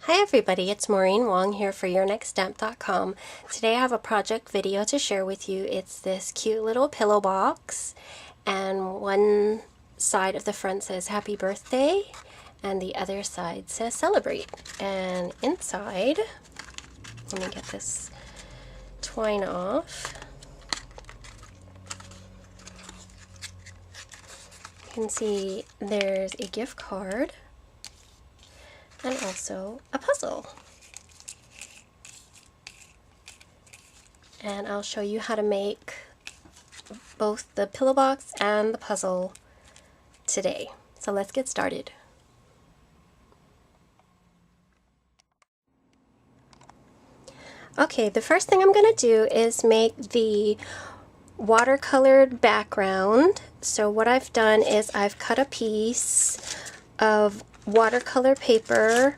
Hi everybody, it's Maureen Wong here for YourNextStamp.com. Today I have a project video to share with you. It's this cute little pillow box, and one side of the front says happy birthday and the other side says celebrate. And inside, let me get this twine off. You can see there's a gift card and also a puzzle. And I'll show you how to make both the pillow box and the puzzle today. So let's get started. Okay, the first thing I'm going to do is make the watercolored background. So what I've done is I've cut a piece of watercolor paper,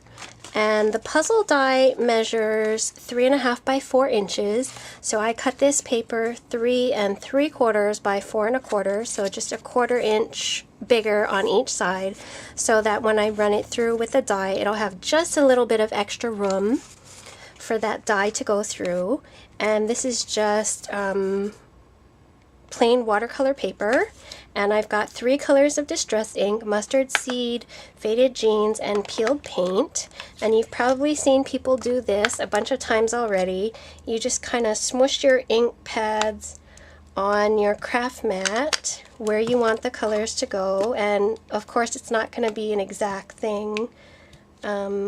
and the puzzle die measures 3.5 by 4 inches. So I cut this paper 3 3/4 by 4 1/4, so just a 1/4 inch bigger on each side, so that when I run it through with the die, it'll have just a little bit of extra room for that die to go through. And this is just plain watercolor paper, and I've got 3 colors of distress ink: mustard seed, faded jeans, and peeled paint. And you've probably seen people do this a bunch of times already. You just kind of smush your ink pads on your craft mat where you want the colors to go, and of course it's not going to be an exact thing. I'm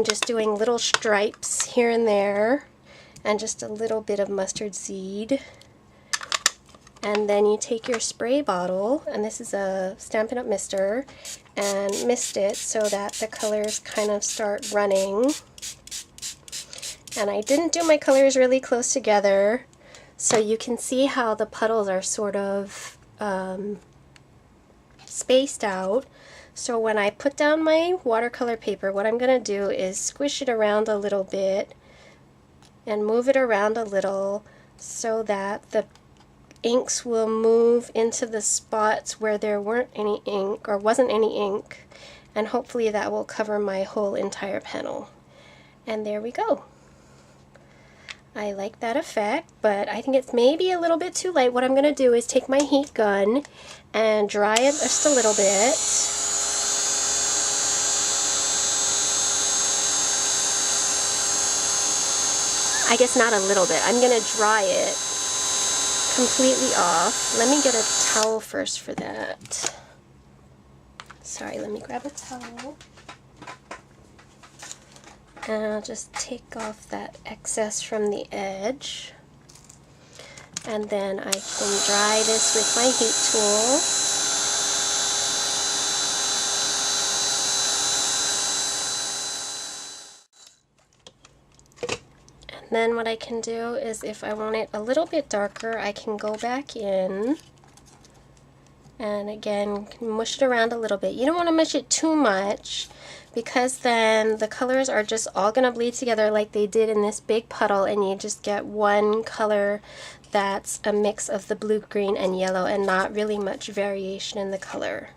just doing little stripes here and there and just a little bit of mustard seed. And then you take your spray bottle, and this is a Stampin' Up! Mister, and mist it so that the colors kind of start running. And I didn't do my colors really close together, so you can see how the puddles are sort of spaced out. So when I put down my watercolor paper, what I'm going to do is squish it around a little bit and move it around a little so that the inks will move into the spots where there weren't any ink or wasn't any ink, and hopefully that will cover my whole entire panel. And there we go. I like that effect, but I think it's maybe a little bit too light. What I'm going to do is take my heat gun and dry it just a little bit. I guess not a little bit. I'm going to dry it completely off. Let me get a towel first for that. Sorry, let me grab a towel. And I'll just take off that excess from the edge. And then I can dry this with my heat tool. Then what I can do is, if I want it a little bit darker, I can go back in and again mush it around a little bit. You don't want to mush it too much, because then the colors are just all going to bleed together like they did in this big puddle, and you just get one color that's a mix of the blue, green, and yellow, and not really much variation in the color.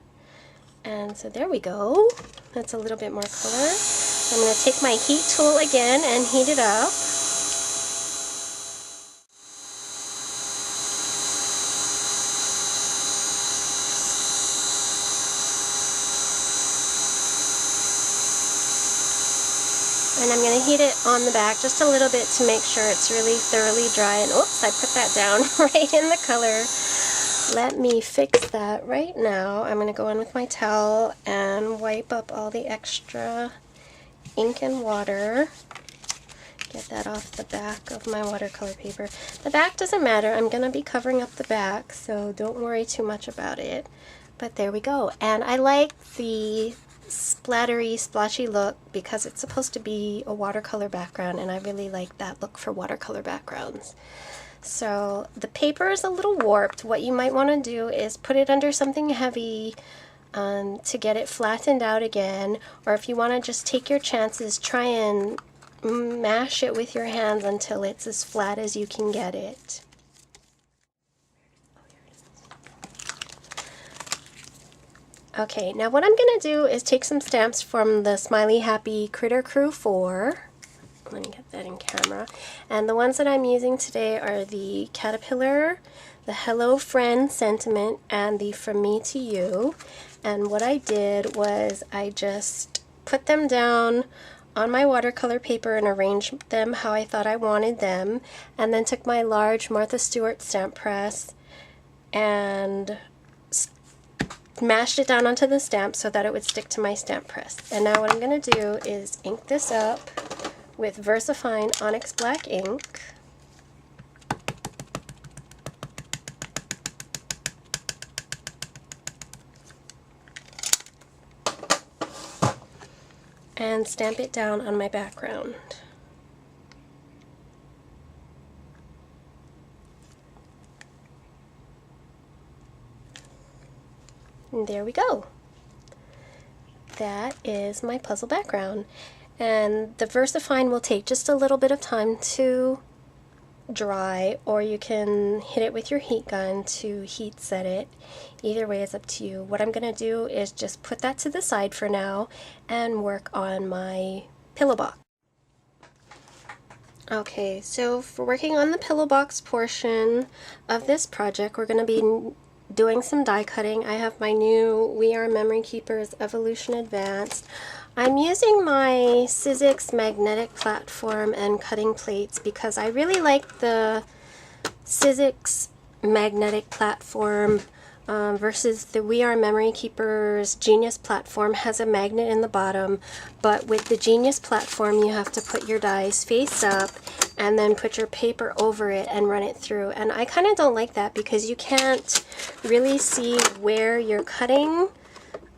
And so there we go. That's a little bit more color. I'm going to take my heat tool again and heat it up. And I'm going to heat it on the back just a little bit to make sure it's really thoroughly dry. And oops, I put that down right in the color. Let me fix that right now. I'm going to go in with my towel and wipe up all the extra ink and water. Get that off the back of my watercolor paper. The back doesn't matter. I'm going to be covering up the back, so don't worry too much about it. But there we go. And I like the splattery, splotchy look because it's supposed to be a watercolor background, and I really like that look for watercolor backgrounds. So the paper is a little warped. What you might want to do is put it under something heavy to get it flattened out again, or if you want to just take your chances, try and mash it with your hands until it's as flat as you can get it. Okay, now what I'm going to do is take some stamps from the Smiley Happy Critter Crew 4. Let me get that in camera. And the ones that I'm using today are the Caterpillar, the Hello Friend Sentiment, and the From Me to You. And what I did was I just put them down on my watercolor paper and arranged them how I thought I wanted them, and then took my large Martha Stewart stamp press and mashed it down onto the stamp so that it would stick to my stamp press. And now what I'm going to do is ink this up with VersaFine Onyx Black ink. And stamp it down on my background. And there we go. That is my puzzle background. And the VersaFine will take just a little bit of time to dry, or you can hit it with your heat gun to heat set it. Either way is up to you. What I'm going to do is just put that to the side for now and work on my pillow box. Okay, so for working on the pillow box portion of this project, we're going to be doing some die cutting. I have my new We Are Memory Keepers Evolution Advanced. I'm using my Sizzix magnetic platform and cutting plates because I really like the Sizzix magnetic platform versus the We Are Memory Keepers Genius platform. Has a magnet in the bottom, but with the Genius platform you have to put your dies face up and then put your paper over it and run it through. And I kind of don't like that because you can't really see where you're cutting.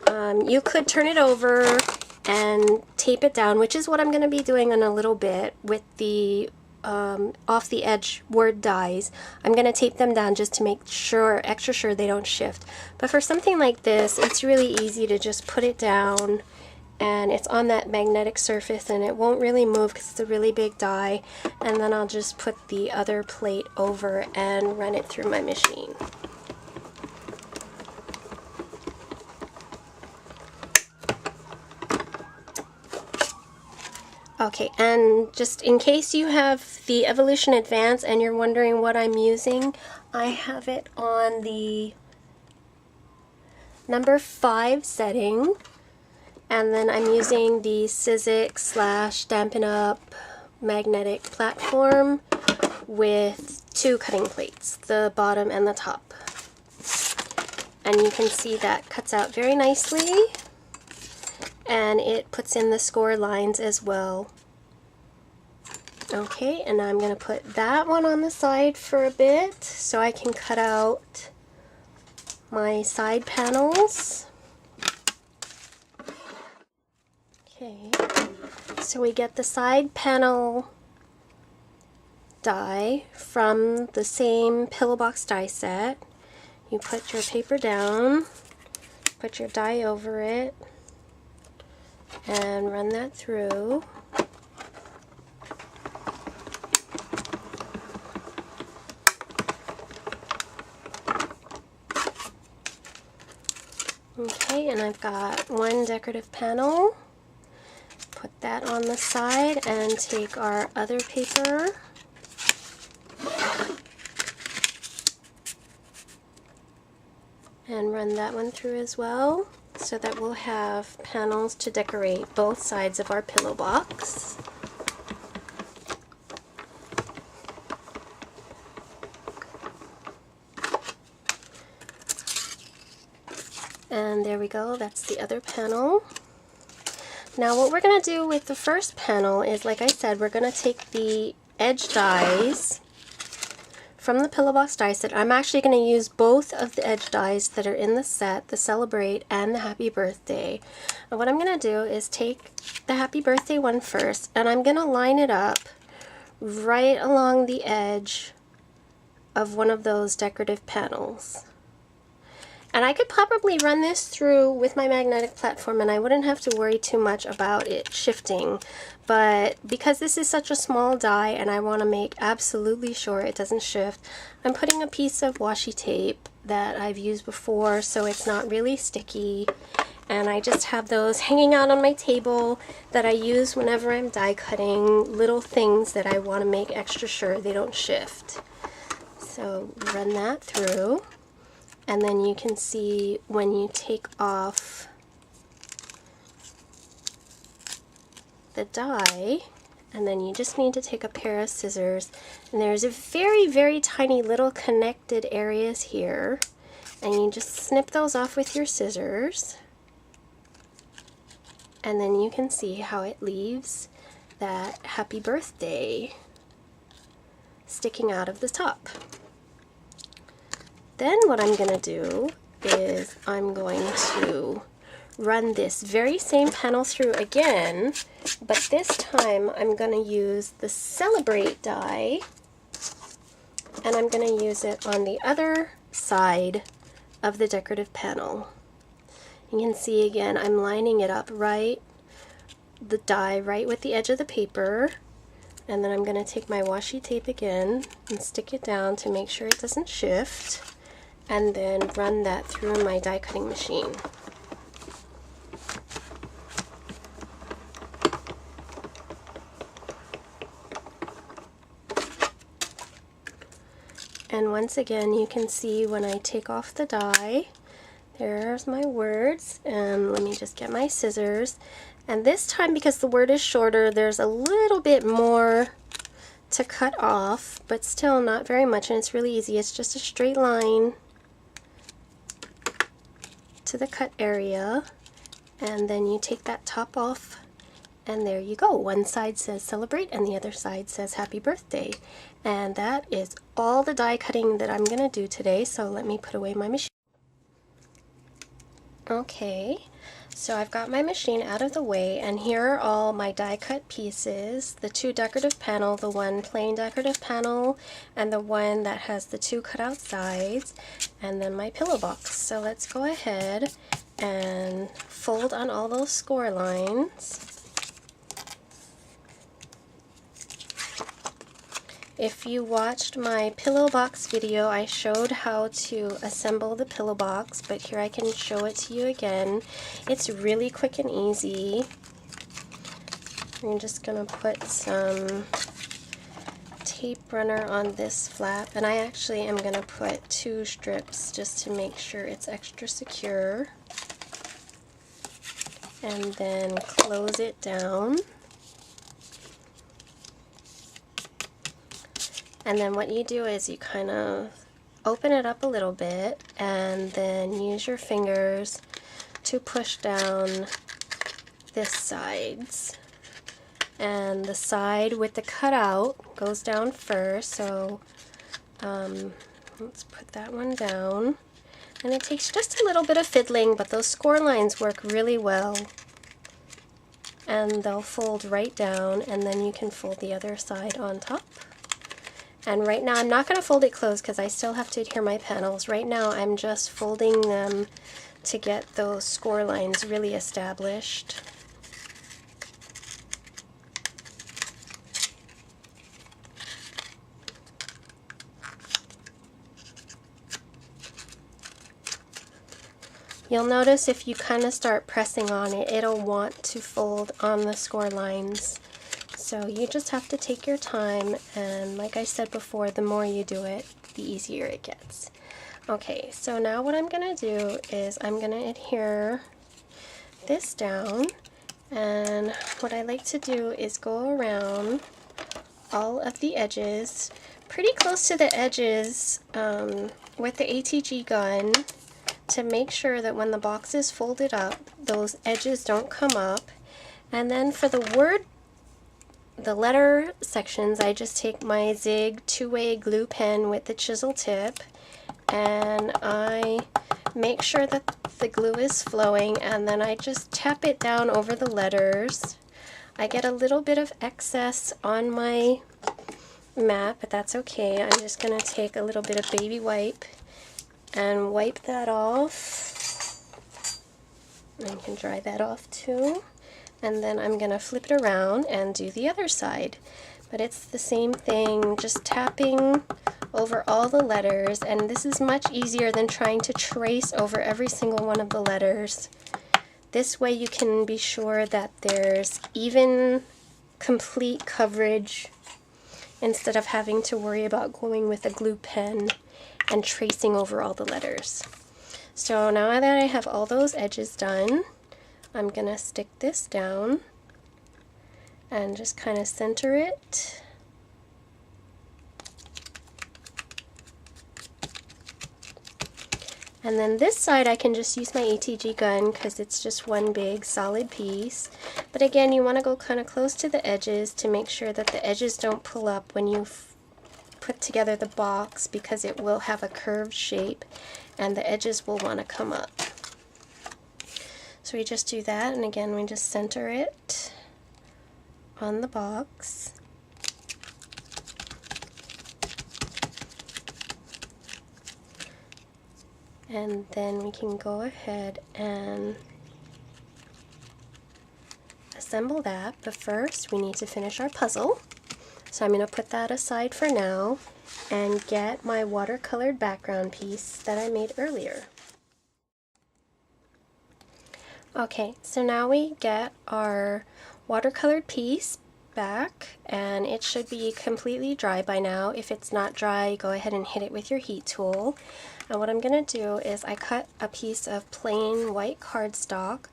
You could turn it over and tape it down, which is what I'm going to be doing in a little bit with the off the edge word dies. I'm going to tape them down just to make sure, extra sure they don't shift. But for something like this, it's really easy to just put it down and it's on that magnetic surface and it won't really move because it's a really big die. And then I'll just put the other plate over and run it through my machine. Okay, and just in case you have the Evolution Advance and you're wondering what I'm using, I have it on the number 5 setting, and then I'm using the Sizzix / Stampin' Up! Magnetic platform with 2 cutting plates, the bottom and the top. And you can see that cuts out very nicely. And it puts in the score lines as well. Okay, and I'm going to put that one on the side for a bit so I can cut out my side panels. Okay, so we get the side panel die from the same Pillow Box die set. You put your paper down, put your die over it, and run that through. Okay, and I've got one decorative panel. Put that on the side and take our other paper and run that one through as well, so that we'll have panels to decorate both sides of our pillow box. And there we go, that's the other panel. Now what we're going to do with the first panel is, like I said, we're going to take the edge dies from the Pillow Box die set. I'm actually going to use both of the edge dies that are in the set, the Celebrate and the Happy Birthday. And what I'm going to do is take the Happy Birthday one first, and I'm going to line it up right along the edge of one of those decorative panels. And I could probably run this through with my magnetic platform and I wouldn't have to worry too much about it shifting. But because this is such a small die and I want to make absolutely sure it doesn't shift, I'm putting a piece of washi tape that I've used before so it's not really sticky. And I just have those hanging out on my table that I use whenever I'm die cutting little things that I want to make extra sure they don't shift. So run that through. And then you can see when you take off the die, and then you just need to take a pair of scissors, and there's a very, very tiny little connected areas here, and you just snip those off with your scissors, and then you can see how it leaves that happy birthday sticking out of the top. Then what I'm going to do is I'm going to run this very same panel through again, but this time I'm going to use the Celebrate die, and I'm going to use it on the other side of the decorative panel. You can see again I'm lining it up right, the die right with the edge of the paper, and then I'm going to take my washi tape again and stick it down to make sure it doesn't shift, and then run that through my die cutting machine. And once again you can see when I take off the die, there's my words, and let me just get my scissors. And this time, because the word is shorter, there's a little bit more to cut off, but still not very much, and it's really easy. It's just a straight line to the cut area, and then you take that top off, and there you go. One side says Celebrate and the other side says Happy Birthday. And that is all the die cutting that I'm gonna do today, so let me put away my machine. Okay, so I've got my machine out of the way, and here are all my die cut pieces. The two decorative panel, the one plain decorative panel, and the one that has the two cutout sides, and then my pillow box. So let's go ahead and fold on all those score lines. If you watched my pillow box video, I showed how to assemble the pillow box, but here I can show it to you again. It's really quick and easy. I'm just going to put some tape runner on this flap, and I actually am going to put 2 strips just to make sure it's extra secure. And then close it down. And then what you do is you kind of open it up a little bit and then use your fingers to push down this sides. And the side with the cutout goes down first, so let's put that one down. And it takes just a little bit of fiddling, but those score lines work really well. And they'll fold right down, and then you can fold the other side on top. And right now I'm not going to fold it closed because I still have to adhere my panels. Right now I'm just folding them to get those score lines really established. You'll notice if you kind of start pressing on it, it'll want to fold on the score lines. So you just have to take your time, and like I said before, the more you do it, the easier it gets. Okay, so now what I'm going to do is I'm going to adhere this down, and what I like to do is go around all of the edges, pretty close to the edges with the ATG gun, to make sure that when the box is folded up, those edges don't come up. And then for the letter sections, I just take my Zig 2-way glue pen with the chisel tip, and I make sure that the glue is flowing, and then I just tap it down over the letters. I get a little bit of excess on my mat, but that's okay. I'm just going to take a little bit of baby wipe and wipe that off. And you can dry that off too. And then I'm going to flip it around and do the other side. But it's the same thing, just tapping over all the letters, and this is much easier than trying to trace over every single one of the letters. This way you can be sure that there's even, complete coverage instead of having to worry about going with a glue pen and tracing over all the letters. So now that I have all those edges done, I'm going to stick this down and just kind of center it. And then this side I can just use my ATG gun because it's just one big solid piece. But again, you want to go kind of close to the edges to make sure that the edges don't pull up when you put together the box, because it will have a curved shape and the edges will want to come up. So we just do that, and again we just center it on the box. And then we can go ahead and assemble that, but first we need to finish our puzzle. So I'm going to put that aside for now and get my watercolored background piece that I made earlier. Okay, so now we get our watercolored piece back, and it should be completely dry by now. If it's not dry, go ahead and hit it with your heat tool. And what I'm going to do is I cut a piece of plain white cardstock,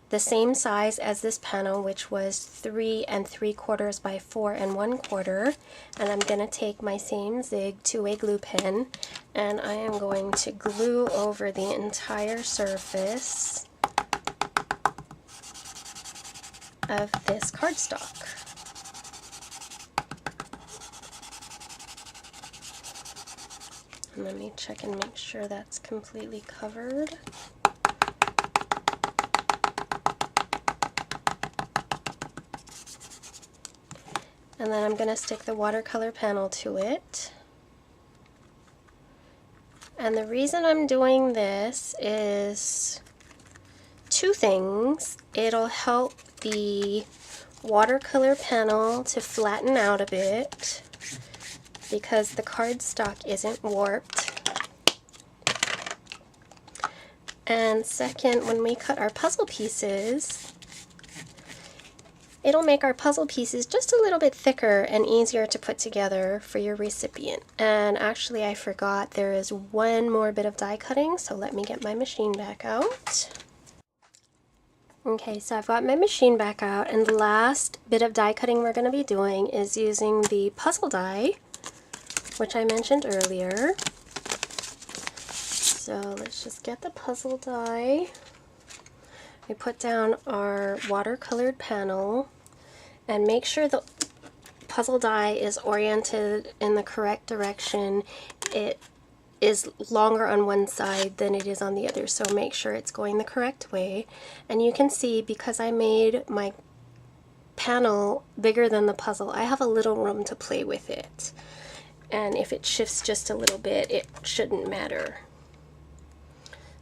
the same size as this panel, which was 3 3/4 by 4 1/4, and I'm going to take my same Zig 2-way glue pen and I am going to glue over the entire surface of this cardstock. And let me check and make sure that's completely covered. And then I'm going to stick the watercolor panel to it. And the reason I'm doing this is two things. It'll help the watercolor panel to flatten out a bit because the cardstock isn't warped. And second, when we cut our puzzle pieces, it'll make our puzzle pieces just a little bit thicker and easier to put together for your recipient. And actually I forgot, there is one more bit of die cutting, so let me get my machine back out. Okay, so I've got my machine back out, and the last bit of die cutting we're going to be doing is using the puzzle die, which I mentioned earlier. So let's just get the puzzle die. We put down our watercolored panel and make sure the puzzle die is oriented in the correct direction. It is longer on one side than it is on the other, so make sure it's going the correct way. And you can see, because I made my panel bigger than the puzzle, I have a little room to play with it. And if it shifts just a little bit, it shouldn't matter.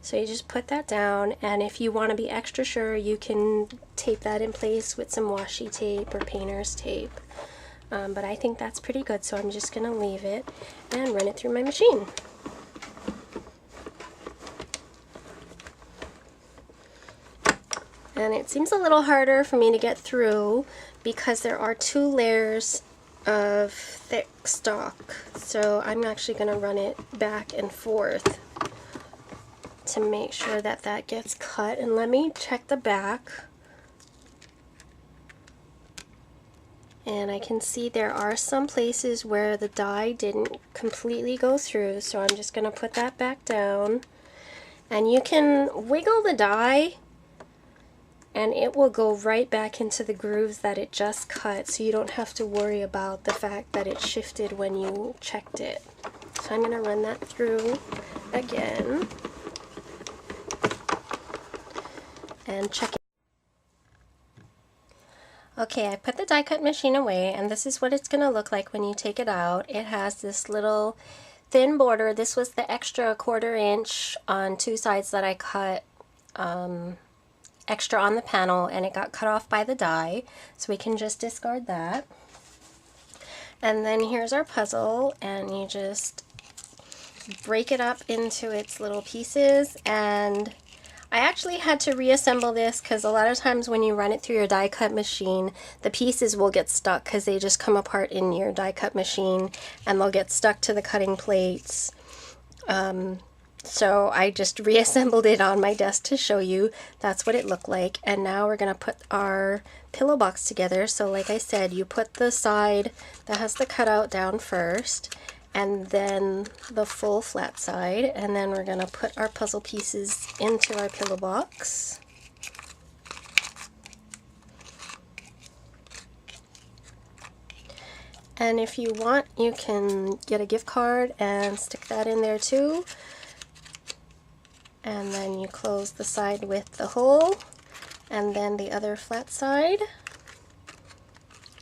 So you just put that down, and if you want to be extra sure, you can tape that in place with some washi tape or painter's tape. But I think that's pretty good, so I'm just going to leave it and run it through my machine. And it seems a little harder for me to get through because there are 2 layers of thick stock. So I'm actually going to run it back and forth to make sure that that gets cut. And let me check the back. And I can see there are some places where the die didn't completely go through, so I'm just going to put that back down. And you can wiggle the die and it will go right back into the grooves that it just cut, so you don't have to worry about the fact that it shifted when you checked it. So I'm going to run that through again and check it. Okay, I put the die cut machine away, and this is what it's going to look like when you take it out. It has this little thin border. This was the extra 1/4 inch on 2 sides that I cut extra on the panel, and it got cut off by the die, so we can just discard that. And then here's our puzzle, and you just break it up into its little pieces. And I actually had to reassemble this because a lot of times when you run it through your die cut machine, the pieces will get stuck because they just come apart in your die cut machine, and they'll get stuck to the cutting plates. So I just reassembled it on my desk to show you. That's what it looked like. And now we're going to put our pillow box together. So like I said, you put the side that has the cutout down first, and then the full flat side, and then we're going to put our puzzle pieces into our pillow box. And if you want, you can get a gift card and stick that in there too. And then you close the side with the hole, and then the other flat side.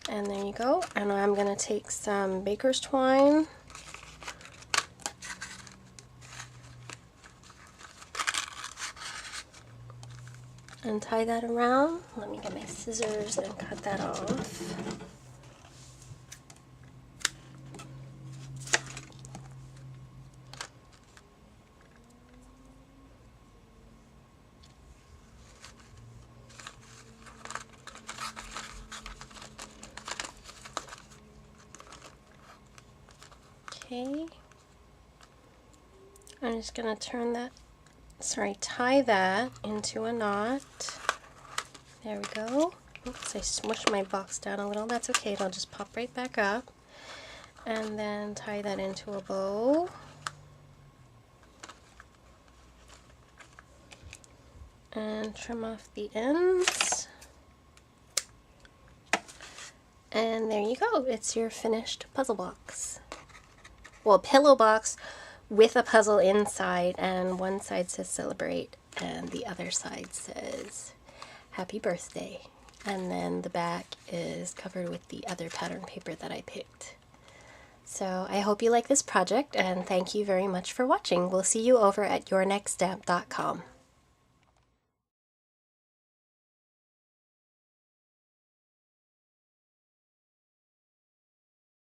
And there you go. And I'm going to take some baker's twine and tie that around. Let me get my scissors and cut that off. Okay, I'm just going to tie that into a knot. There we go. Oops, I smushed my box down a little. That's okay, it'll just pop right back up. And then tie that into a bow. And trim off the ends. And there you go, it's your finished puzzle box. Well, pillow box with a puzzle inside, and one side says celebrate and the other side says happy birthday. And then the back is covered with the other pattern paper that I picked. So I hope you like this project, and thank you very much for watching. We'll see you over at yournextstamp.com.